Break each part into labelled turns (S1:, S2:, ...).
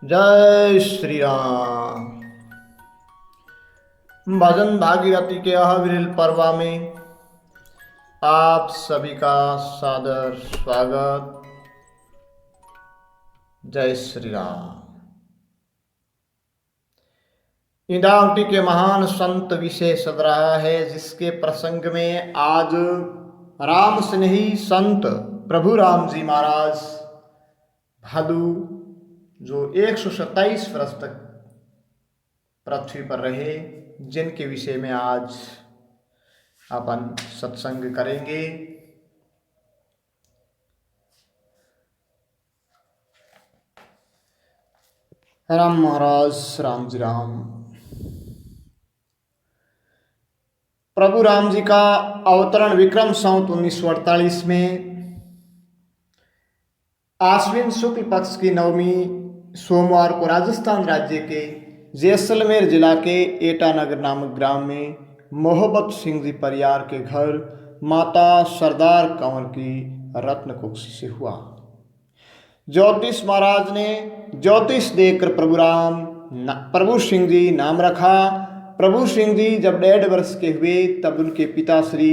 S1: जय श्री राम। भजन भागीरथी के अविरल पर्व में आप सभी का सादर स्वागत। जय श्री राम। इंदावटी के महान संत विषय सद रहा है, जिसके प्रसंग में आज राम स्नेही संत प्रभु राम जी महाराज भादु जो 127 वर्ष तक पृथ्वी पर रहे, जिनके विषय में आज अपन सत्संग करेंगे। राम महाराज राम जी राम। प्रभु राम जी का अवतरण विक्रम संवत 1948 में आश्विन शुक्ल पक्ष की नवमी सोमवार को राजस्थान राज्य के जैसलमेर जिला के एटा नगर नामक ग्राम में मोहब्बत सिंह जी परिवार के घर माता सरदार कंवर की रत्न कुक्षी से हुआ। ज्योतिष महाराज ने ज्योतिष देखकर प्रभु सिंह जी नाम रखा। प्रभु सिंह जी जब 1.5 वर्ष के हुए तब उनके पिता श्री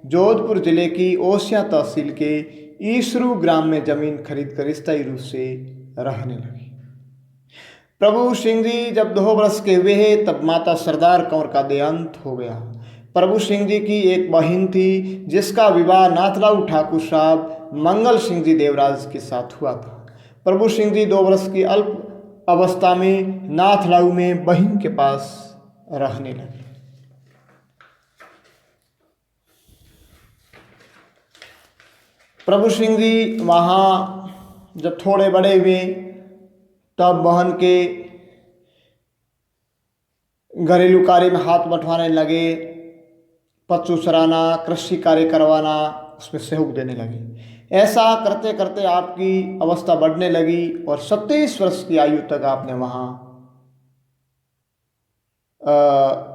S1: जोधपुर जिले की ओसिया तहसील के ईसरू ग्राम में जमीन खरीदकर स्थायी रूप से रहने लगे। प्रभु सिंह जी जब 2 वर्ष के हुए हैं तब माता सरदार कंवर का देहांत हो गया। प्रभु सिंह जी की एक बहन थी, जिसका विवाह नाथलाऊ ठाकुर साहब मंगल सिंह जी देवराज के साथ हुआ था। प्रभु सिंह जी 2 वर्ष की अल्प अवस्था में नाथलाऊ में बहन के पास रहने लगे। प्रभु सिंह जी वहाँ जब थोड़े बड़े हुए तब बहन के घरेलू कार्य में हाथ बंटवाने लगे। पशु चराना, कृषि कार्य करवाना, उसमें सहयोग देने लगे। ऐसा करते करते आपकी अवस्था बढ़ने लगी और 27 वर्ष की आयु तक आपने वहाँ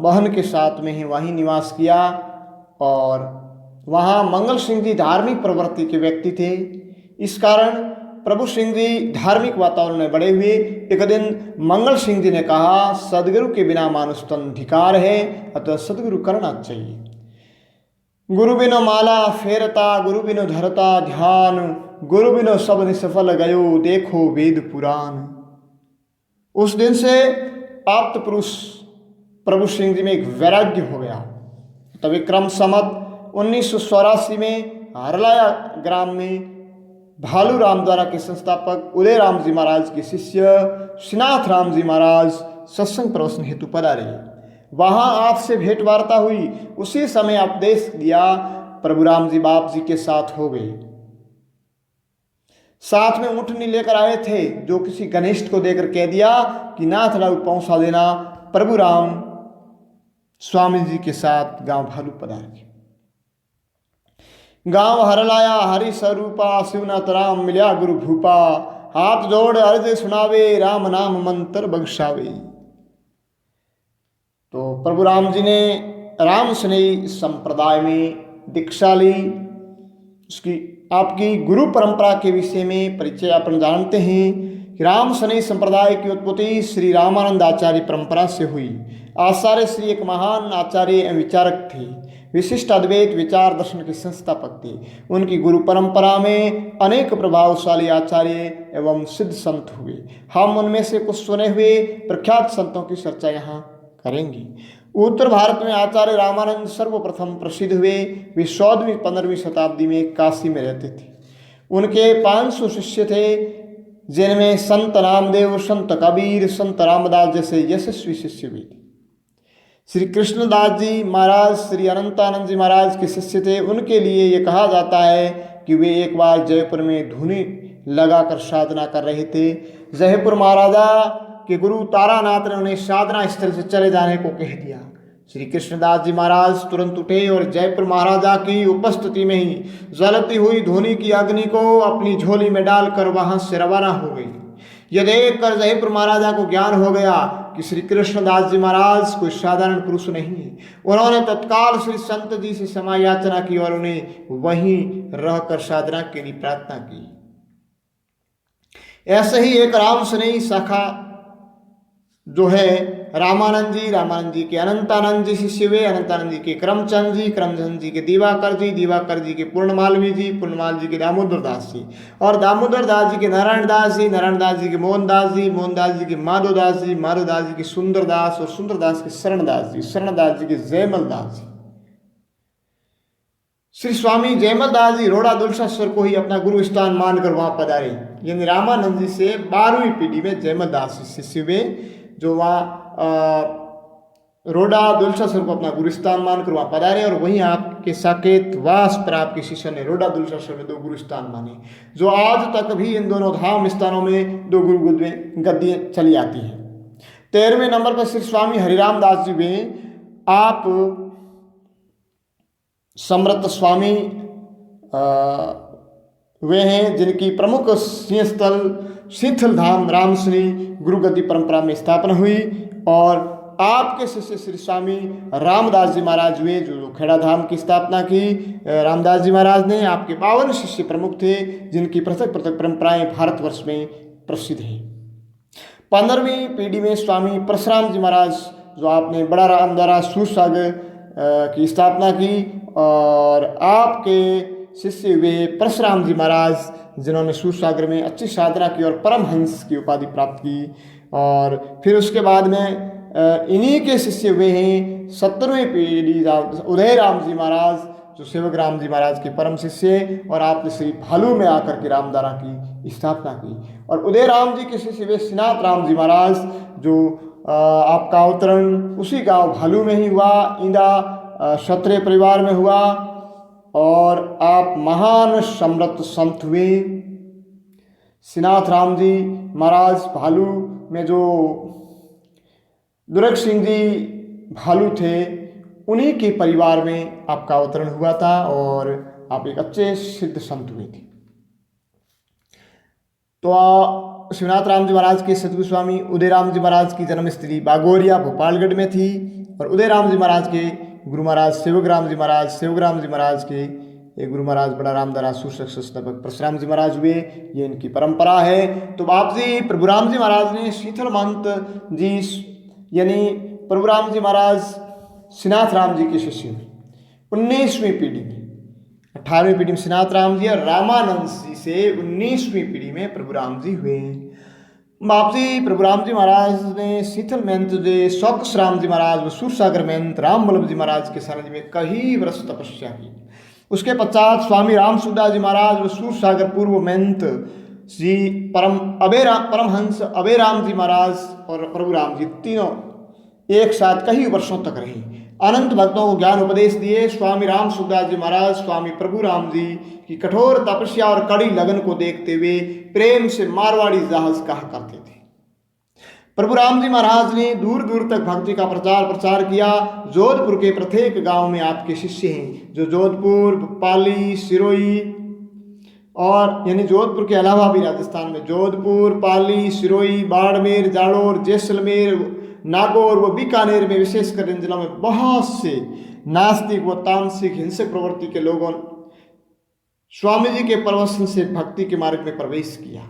S1: बहन के साथ में ही वहीं निवास किया। और वहाँ मंगल सिंह जी धार्मिक प्रवृत्ति के व्यक्ति थे। इस कारण प्रभु सिंह जी धार्मिक वातावरण में बड़े हुए। एक दिन मंगल सिंह जी ने कहा, सदगुरु के बिना मानुष तन धिकार है, अतः सदगुरु करना चाहिए। गुरु बिनो माला फेरता, गुरु बिनो धरता ध्यान, गुरु बिनो सब निसफल गयो, देखो वेद पुराण। उस दिन से आप्त पुरुष प्रभु सिंह जी में एक वैराग्य हो गया। तब विक्रम संवत 1984 में हरलाया ग्राम में भालू राम द्वारा के संस्थापक उदय राम जी महाराज के शिष्य श्रीनाथ राम जी महाराज सत्संग प्रवचन हेतु पधारे। वहाँ आपसे भेंट वार्ता हुई। उसी समय उपदेश दिया प्रभु राम जी बाप जी के साथ हो गए। साथ में ऊँटनी लेकर आए थे, जो किसी घनिष्ठ को देकर कह दिया कि नाथलाऊ पहुंचा देना। प्रभु राम स्वामी जी के साथ गांव भालू पधारे। गांव हरलाया हरि स्वरूपा, शिवनाथ राम मिल्या गुरु भूपा, हाथ जोड़ अर्ज सुनावे, राम नाम मंत्र बख्शावे। तो प्रभु राम जी ने राम स्नेही संप्रदाय में दीक्षा ली। उसकी आपकी गुरु परंपरा के विषय में परिचय अपन जानते हैं कि राम स्नेही संप्रदाय की उत्पत्ति श्री रामानंद आचार्य परंपरा से हुई। आचार्य श्री एक महान आचार्य एवं विचारक थे, विशिष्ट अद्वैत विचार दर्शन के संस्थापक थे। उनकी गुरु परंपरा में अनेक प्रभावशाली आचार्य एवं सिद्ध संत हुए। हम उनमें से कुछ सुने हुए प्रख्यात संतों की चर्चा यहाँ करेंगे। उत्तर भारत में आचार्य रामानंद सर्वप्रथम प्रसिद्ध हुए। वे 14वीं 15वीं शताब्दी में काशी में रहते थे। उनके 500 शिष्य थे, जिनमें संत नामदेव, संत कबीर, संत रामदास जैसे यशस्वी शिष्य भी थे। श्री कृष्णदास जी महाराज श्री अनंतानंद जी महाराज के शिष्य थे। उनके लिए ये कहा जाता है कि वे एक बार जयपुर में धुनी लगाकर साधना कर रहे थे। जयपुर महाराजा के गुरु तारानाथ ने उन्हें साधना स्थल से चले जाने को कह दिया। श्री कृष्णदास जी महाराज तुरंत उठे और जयपुर महाराजा की उपस्थिति में ही जलती हुई धुनी की अग्नि को अपनी झोली में डालकर वहां से रवाना हो गई। यह देखकर जयपुर महाराजा को ज्ञान हो गया कि श्री कृष्णदास जी महाराज कोई साधारण पुरुष नहीं है। उन्होंने तत्काल श्री संत जी से क्षमा याचना की और उन्हें वहीं रहकर साधना के लिए प्रार्थना की। ऐसे ही एक राम स्नेही शाखा जो है रामानंद जी के अनंतानंद जी शिष्य हुए, अनंतानंद जी के करमचंद जी के दिवाकर जी के पूर्णमाल जी के दामोदर दास जी, और दामोदर दास जी के नारायण दास जी के मोहनदास जी के माधवदास जी के सुंदरदास, और सुंदरदास के शरणदास जी के जयमल दास जी। श्री स्वामी जयमल दास जी रोड़ा दुलशेश्वर को ही अपना गुरु स्थान मानकर वहां पधारे, यानी रामानंद जी से 12वीं पीढ़ी में जयमल दास शिष्य हुए, जो वहाँ रोड़ा दुलशेश्वर को अपना गुरु स्थान मानकर वहाँ पधारे, और वहीं आपके साकेत वास पर आपके शिष्य ने रोड़ा दुलशेश्वर में 2 गुरु स्थान माने, जो आज तक भी इन दोनों धाम स्थानों में 2 गुरु गद्दियाँ चली आती हैं। 13वें नंबर पर श्री स्वामी हरिराम दास जी हुए। आप समर्थ स्वामी वे हैं जिनकी प्रमुख सिंह स्थल शीतल धाम रामश्री गुरु गद्दी परंपरा में स्थापना हुई, और आपके शिष्य श्री स्वामी रामदास जी महाराज हुए, जो खेड़ा धाम की स्थापना की। रामदास जी महाराज ने आपके 52 शिष्य प्रमुख थे, जिनकी पृथक पृथक परंपराएं भारतवर्ष में प्रसिद्ध हैं। 15वीं पीढ़ी में स्वामी परशुराम जी महाराज, जो आपने बड़ा रामद्वारा सूरसागर की स्थापना की, और आपके शिष्य हुए परशुराम जी महाराज, जिन्होंने सूरसागर में अच्छी साधना की और परमहंस की उपाधि प्राप्त की। और फिर उसके बाद में इन्हीं के शिष्य हुए हैं 17वीं पीढ़ी उदय राम जी महाराज, जो सेवक राम जी महाराज के परम शिष्य, और आपने श्री भालू में आकर के रामदारा की स्थापना की। और उदय राम जी के शिष्य हुए श्रीनाथ राम जी महाराज, जो आपका अवतरण उसी गांव भालू में ही हुआ, ईंदा क्षत्रिय परिवार में हुआ, और आप महान समर्थ संत हुए। श्रीनाथ राम जी महाराज भालू में, जो दुर्ग सिंह जी भालू थे, उन्हीं के परिवार में आपका अवतरण हुआ था, और आप एक अच्छे सिद्ध संत हुए थे। तो श्रीनाथ राम जी महाराज के सतगुरु स्वामी उदय राम जी महाराज की जन्मस्थली बागोरिया भोपालगढ़ में थी, और उदय राम जी महाराज के गुरु महाराज सेवक राम जी महाराज के एक गुरु महाराज बड़ा रामदारा सुसंस्थापक परशुराम जी महाराज हुए। ये इनकी परंपरा है। तो बाप जी प्रभु राम जी महाराज ने शीतल महंत जी, यानी प्रभु राम जी महाराज श्रीनाथ राम जी के शिष्य हुए 19वीं पीढ़ी में। 18वीं पीढ़ी में श्रीनाथ राम जी, और रामानंद जी से 19वीं पीढ़ी में प्रभु राम जी हुए। बाप जी प्रभु राम जी महाराज ने शीतल महंत जी, सौकस राम जी महाराज व सूरसागर महंत राम वल्लभ जी महाराज के सानिध्य में कई वर्ष तपस्या की। उसके पश्चात स्वामी राम सुखदास जी महाराज व सूरसागर पूर्व महंत श्री परमहंस अभय राम जी महाराज और प्रभु राम जी तीनों एक साथ कई वर्षों तक रहे। अनंत भक्तों को ज्ञान उपदेश दिए। स्वामी राम सुखदास जी महाराज स्वामी प्रभु राम जी की कठोर तपस्या और कड़ी लगन को देखते हुए प्रेम से मारवाड़ी जहाज कहा करते थे। प्रभु राम जी महाराज ने दूर दूर तक भक्ति का प्रचार किया। जोधपुर के प्रत्येक गांव में आपके शिष्य हैं, जो जोधपुर, पाली, सिरोही और यानी जोधपुर के अलावा भी राजस्थान में जोधपुर, पाली, सिरोही, बाड़मेर, जालोर, जैसलमेर, नागौर व बीकानेर में विशेषकर इन जिलों में बहुत से नास्तिक व तामसिक हिंसक प्रवृत्ति के लोगों स्वामी जी के प्रवचन से भक्ति के मार्ग में प्रवेश किया।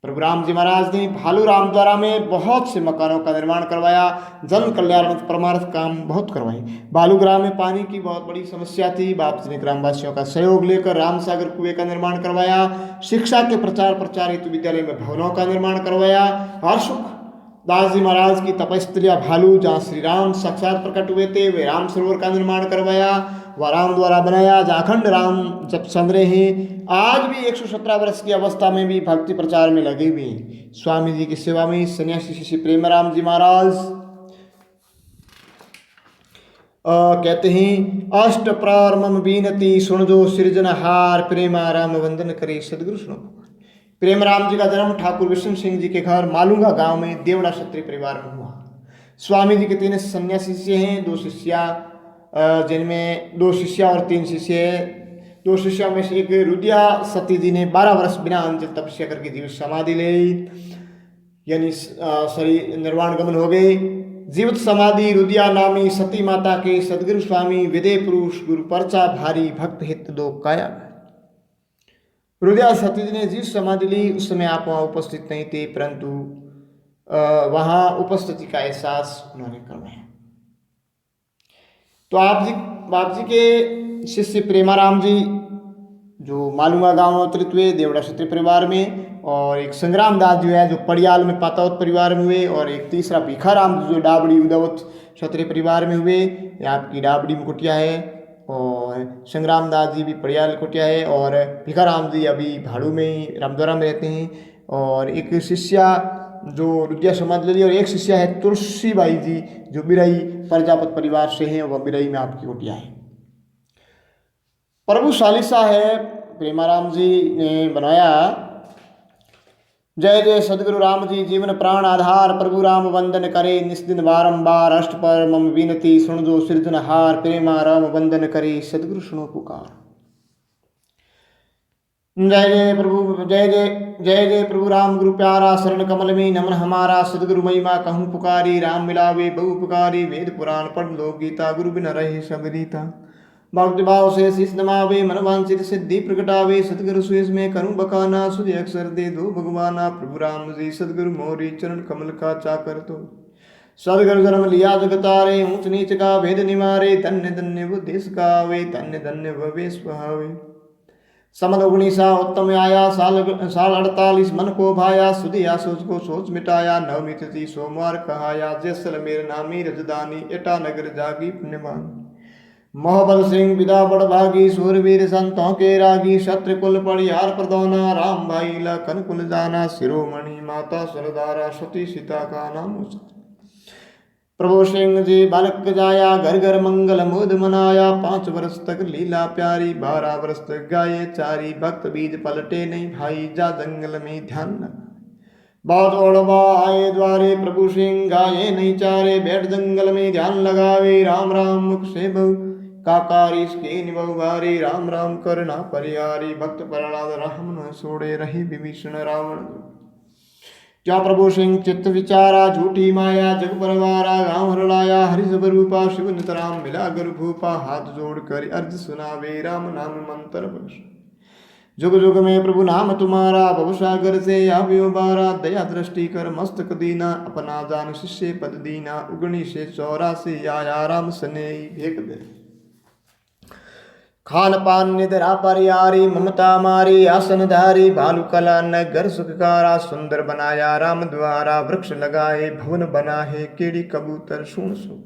S1: प्रभु राम जी महाराज ने भालू रामद्वारा में बहुत से मकानों का निर्माण करवाया। जन कल्याण परमार्थ काम बहुत करवाए। भालू ग्राम में पानी की बहुत बड़ी समस्या थी। बाप जी ने ग्रामवासियों का सहयोग लेकर रामसागर कुएं का निर्माण करवाया। शिक्षा के प्रचार हेतु विद्यालय में भवनों का निर्माण करवाया। हरसुख दास जी महाराज की तपस्या भालू, जहाँ श्री राम साक्षात प्रकट हुए थे, वे राम सरोवर का निर्माण करवाया। वह राम द्वारा बनाया, जहाँ अखंड राम जब चल रहे हैं। आज भी 117 वर्ष की अवस्था में भी भक्ति प्रचार में लगे हुए हैं। स्वामी जी की सेवा में सन्यासी श्री प्रेमराम जी महाराज कहते हैं, अष्ट प्रार मम बीनती सुन जो सृजनहार, प्रेमा राम वंदन करे सदगुरु सुनो। प्रेमराम जी का जन्म ठाकुर विष्णु सिंह जी के घर मालूंगा गांव में देवड़ा क्षत्रिय परिवार में हुआ। स्वामी जी के 3 सन्यासी शिष्य हैं, 2 शिष्या, जिनमें 2 शिष्या और 3 शिष्य। 2 शिष्यों में से एक रुद्या सती जी ने 12 वर्ष बिना अंजल तपस्या करके जीवित समाधि ले, यानी शरीर निर्वाण गमन हो गए। जीवित समाधि रुद्या नामी सती माता के सदगुरु स्वामी विदय पुरुष गुरु परचा भारी भक्त हित दो काया। रुद्या सती जी ने जिस समाधि ली उस समय आप वहाँ उपस्थित नहीं थे, परंतु वहाँ उपस्थिति का एहसास उन्होंने करवाया। तो आप जी के शिष्य प्रेमाराम जी जो मालूंगा गांव अवतरित हुए देवड़ा क्षत्रिय परिवार में, और एक संग्राम दास जो है जो पड़ियाल में पातावत परिवार में हुए, और एक तीसरा भिखाराम जो डाबड़ी उदवत क्षत्रिय परिवार में हुए। ये आपकी डाबड़ी में कुटिया है, और संग्राम दास जी भी पड़ियाल कुटिया है, और भिखाराम जी अभी भाड़ू में ही रामद्वारा में रहते हैं। और एक शिष्या जो रुद्या समाज लली, और एक शिष्या है तुलसीबाई जी जो बिरई प्रजापत परिवार से हैं, वह बिरई में आपकी कुटिया है। प्रभु चालीसा है प्रेमाराम जी ने बनाया। जय जय सदगुरु राम जी जीवन प्राण आधार, प्रभु राम वंदन करे निस्दिन बारंबार, अष्ट पर मम विनती सुन जो सृजनहार, प्रेमा राम वंदन करे सदगुरु सुनो पुकार। जय जय प्रभु जय जय जय जय प्रभु राम गुरु प्यारा, शरण कमल में नमन हमारा, सदगुरु महिमा कहूँ पुकारी, राम मिलावे बहु पुकारी, वेद पुराण पढ़ लो गीता, गुरु बिन रहे सब रीता। भक्ति भाव से शीश नमावे, मन वांछित सिद्धि प्रगटावे, सतगुरु सुयस में करूं बखाना, सुधि अक्षर दे दो भगवाना, प्रभु राम जी सदगुरु मोरी चरण कमल का चाकर तो। सदगुरु जन्म लिया जगतारे, ऊंच नीच का भेद निवारे, धन्य धन्य वो देश गावे, धन्य धन्य वो वेश बहावे। समद 19 उत्तम आया, साल 48 मन को भाया, सुधिया सोच को सोच मिटाया, नवमी तिथि सोमवार कहाया, जैसलमेर नामी रजदानी, एटा नगर जागी पुण्यमान। मोहबल सिंह विदा बड़ भागी, सूरवीर संतों के रागी, शत्रु कुल पड़ियार प्रदौना, राम भाई लखन कुल जाना, शिरोमणि माता सरदारा, सती सीता का नाम उचारा। प्रभु सिंह जी बालक जाया, घर घर मंगल मोद मनाया, 5 वर्ष तक लीला प्यारी, 12 वर्ष तक गाये चारी, भक्त बीज पलटे नहीं भाई, जा जंगल में ध्यान न। बहुत ओढ़बा आए द्वारे, प्रभु सिंह गाये नहीं चारे, बैठ जंगल में ध्यान लगावे, राम राम मुख से बहु काकारी इसके निभारी, राम राम करना परिहारी, भक्त प्रहलाद राम न छोड़े, रही विभीषण रावण। क्या प्रभु सिंह चित्त विचारा, झूठी माया जग परवारा, गांव हरलाया हरि सब रूपा, शिव नित राम मिला गुरु भूपा, हाथ जोड़ कर अर्ज सुनावे, राम नाम मंत्र बख्श। जुग जुग में प्रभु नाम तुम्हारा, भव सागर से आव्यो बारा, दया दृष्टि कर मस्तक दीना, अपना जान शिष्य पद दीना, उगनी से 84 आया, राम स्नेही भेक दे। खान पान निद्रा परियारी, ममता मारी आसन धारी, भालू कला नगर सुखकारा, सुंदर बनाया राम द्वारा, वृक्ष लगाए भवन बना है, कीड़ी कबूतर सुन सु।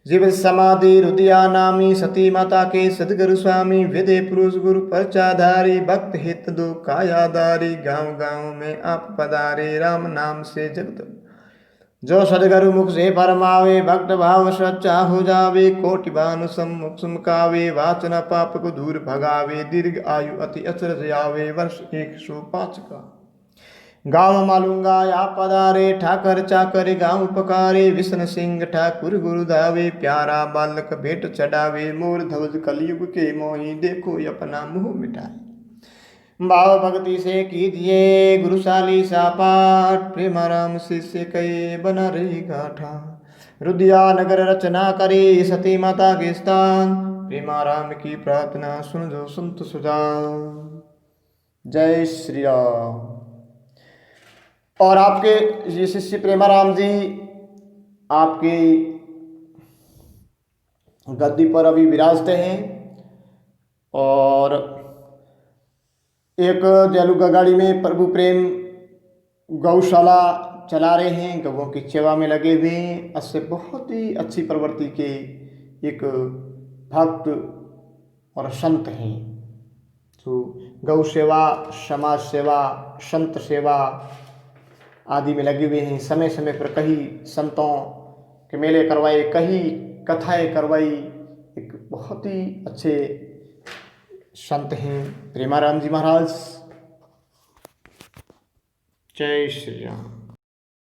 S1: जीव समाधि रुदिया नामी, सती माता के सदगुरु स्वामी, विदे पुरुष गुरु परचाधारी, भक्त हित दो कायाधारी, गांव गांव में आप पधारे, राम नाम से जगत। जो सदगुरु मुख से फरमावे, भक्त भाव सच्चा हो जावे, कोटि भानु सम्मुख सुमकावे, वाचन पाप को दूर भगावे, दीर्घ आयु अति अचरज आवे, वर्ष 105 का। गाँव मालूंगा या पधारे, ठाकर चाकर गाँव पकारे, विष्णु सिंह ठाकुर गुरु धावे, प्यारा बालक भेंट चढ़ावे, मोर ध्वज कलयुग के मोही, देखो अपना मुँह मिटाए। भाव भक्ति से कीजिए गुरुशाली सा पाठ, प्रेमाराम शिष्य कहे बना रही गाठा, रुद्या नगर रचना करे सती माता के स्थान, प्रेमाराम की प्रार्थना सुन जो संत सुजान। जय श्री राम। और आपके ये शिष्य प्रेमाराम जी आपकी गद्दी पर अभी विराजते हैं, और एक जैलू गाड़ी में प्रभु प्रेम गौशाला चला रहे हैं, गौों की सेवा में लगे हुए हैं। इससे बहुत ही अच्छी प्रवृत्ति के एक भक्त और संत हैं, तो गौ सेवा, समाज सेवा, संत सेवा आदि में लगे हुए हैं। समय समय पर कई संतों के मेले करवाए, कई कथाएं करवाई। एक बहुत ही अच्छे संत हैं प्रेमाराम जी महाराज। जय श्री राम।